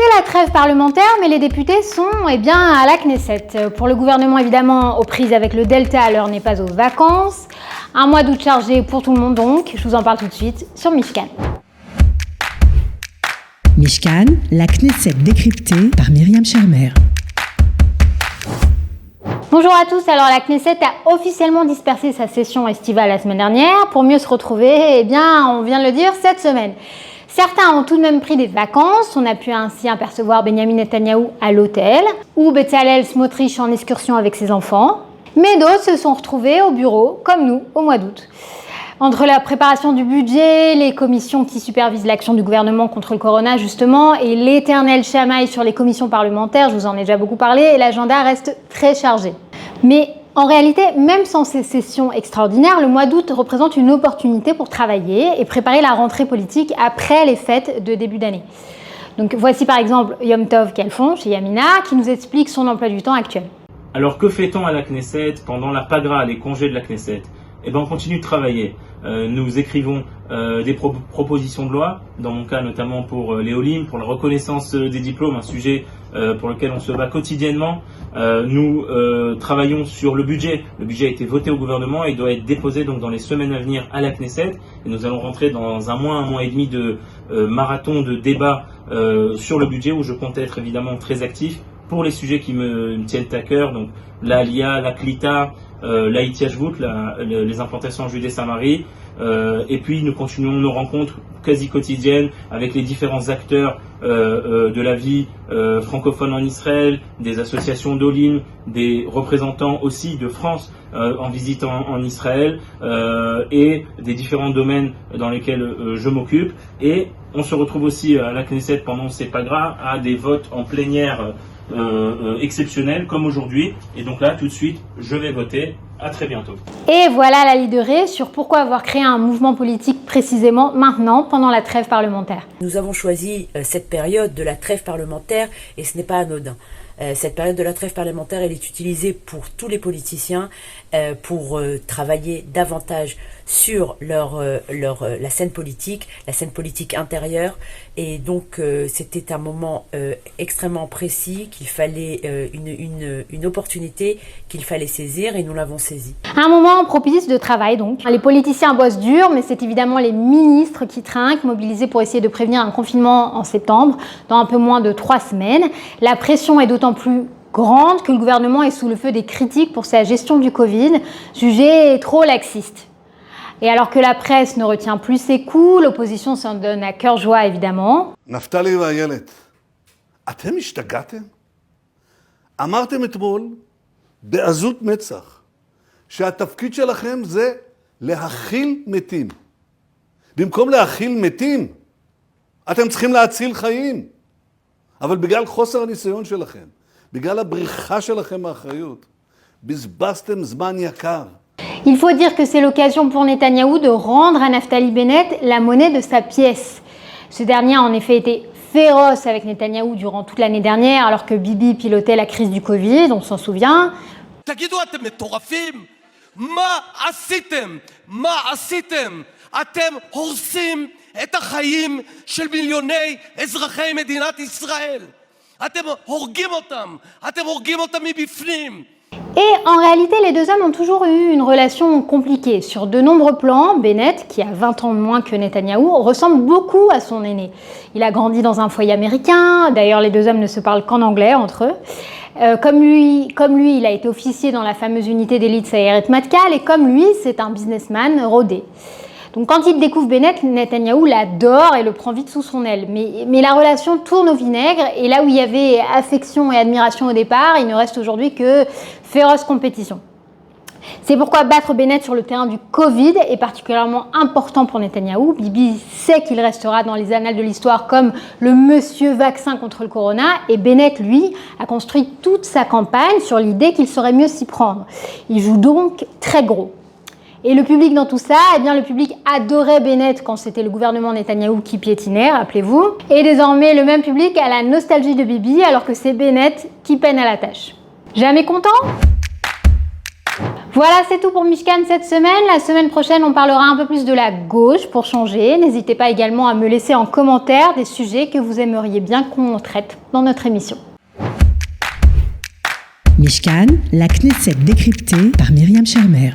C'est la trêve parlementaire, mais les députés sont à la Knesset. Pour le gouvernement, évidemment, aux prises avec le Delta, l'heure n'est pas aux vacances. Un mois d'août chargé pour tout le monde donc. Je vous en parle tout de suite sur Mishkan. Mishkan, la Knesset décryptée par Myriam Shermer. Bonjour à tous, alors la Knesset a officiellement dispersé sa session estivale la semaine dernière pour mieux se retrouver, on vient de le dire, cette semaine. Certains ont tout de même pris des vacances, on a pu ainsi apercevoir Benjamin Netanyahou à l'hôtel, ou Bezalel Smotrich en excursion avec ses enfants, mais d'autres se sont retrouvés au bureau, comme nous, au mois d'août. Entre la préparation du budget, les commissions qui supervisent l'action du gouvernement contre le corona justement, et l'éternel chamaille sur les commissions parlementaires, je vous en ai déjà beaucoup parlé, l'agenda reste très chargé. Mais en réalité, même sans ces sessions extraordinaires, le mois d'août représente une opportunité pour travailler et préparer la rentrée politique après les fêtes de début d'année. Donc voici par exemple Yom Tov Kalfon chez Yamina qui nous explique son emploi du temps actuel. Alors que fait-on à la Knesset pendant la pagra, les congés de la Knesset ? On continue de travailler. Nous écrivons des propositions de loi, dans mon cas notamment pour les Olim, pour la reconnaissance des diplômes, un sujet pour lequel on se bat quotidiennement. Nous travaillons sur le budget. Le budget a été voté au gouvernement et doit être déposé donc dans les semaines à venir à la Knesset. Et nous allons rentrer dans un mois et demi de marathon de débat sur le budget où je compte être évidemment très actif pour les sujets qui me tiennent à cœur, donc la LIA, la Klita, la Itiashvut, les implantations en Judée-Samarie, et puis nous continuons nos rencontres quasi quotidiennes avec les différents acteurs de la vie francophone en Israël, des associations d'Olim, des représentants aussi de France en visitant en Israël, et des différents domaines dans lesquels je m'occupe. Et on se retrouve aussi à la Knesset pendant ces pagras à des votes en plénière exceptionnel comme aujourd'hui, et donc là tout de suite je vais voter. À très bientôt. Et voilà la leaderée sur pourquoi avoir créé un mouvement politique précisément maintenant pendant la trêve parlementaire. Nous avons choisi cette période de la trêve parlementaire et ce n'est pas anodin. Cette période de la trêve parlementaire, elle est utilisée pour tous les politiciens pour travailler davantage sur la scène politique intérieure. Et donc c'était un moment extrêmement précis qu'il fallait une opportunité qu'il fallait saisir et nous l'avons saisi. Un moment propice de travail donc. Les politiciens bossent dur, mais c'est évidemment les ministres qui trinquent, mobilisés pour essayer de prévenir un confinement en septembre, dans un peu moins de 3 semaines. La pression est d'autant plus grande que le gouvernement est sous le feu des critiques pour sa gestion du Covid, jugée trop laxiste. Et alors que la presse ne retient plus ses coups, l'opposition s'en donne à cœur joie évidemment. נפתלי ואיילת, אתם השתגעתם? אמרתם אתמול בעזות מצח שהתפקיד שלכם זה להכיל מתים. במקום להכיל מתים, אתם צריכים להציל חיים. אבל בגלל חוסר הניסיון שלכם, בגלל הבריחה שלכם מהאחריות, בזבזתם זמן יקר. Il faut dire que c'est l'occasion pour Netanyahou de rendre à Naftali Bennett la monnaie de sa pièce. Ce dernier a en effet été féroce avec Netanyahou durant toute l'année dernière, alors que Bibi pilotait la crise du Covid, on s'en souvient. תגידו, אתם מטורפים? מה עשיתם? מה עשיתם? אתם הורסים את החיים של מיליוני אזרחי מדינת ישראל. אתם הורגים אותם מבפנים. Et en réalité, les deux hommes ont toujours eu une relation compliquée. Sur de nombreux plans, Bennett, qui a 20 ans de moins que Netanyahou, ressemble beaucoup à son aîné. Il a grandi dans un foyer américain, d'ailleurs les deux hommes ne se parlent qu'en anglais entre eux. Comme lui, il a été officier dans la fameuse unité d'élite Sayeret Matkal, et comme lui, c'est un businessman rodé. Donc quand il découvre Bennett, Netanyahou l'adore et le prend vite sous son aile. Mais la relation tourne au vinaigre et là où il y avait affection et admiration au départ, il ne reste aujourd'hui que féroce compétition. C'est pourquoi battre Bennett sur le terrain du Covid est particulièrement important pour Netanyahou. Bibi sait qu'il restera dans les annales de l'histoire comme le monsieur vaccin contre le corona et Bennett, lui, a construit toute sa campagne sur l'idée qu'il saurait mieux s'y prendre. Il joue donc très gros. Et le public dans tout ça, le public adorait Bennett quand c'était le gouvernement Netanyahou qui piétinait, rappelez-vous. Et désormais, le même public a la nostalgie de Bibi alors que c'est Bennett qui peine à la tâche. Jamais content ? Voilà, c'est tout pour Mishkan cette semaine. La semaine prochaine, on parlera un peu plus de la gauche pour changer. N'hésitez pas également à me laisser en commentaire des sujets que vous aimeriez bien qu'on traite dans notre émission. Mishkan, la Knesset décryptée par Myriam Shermer.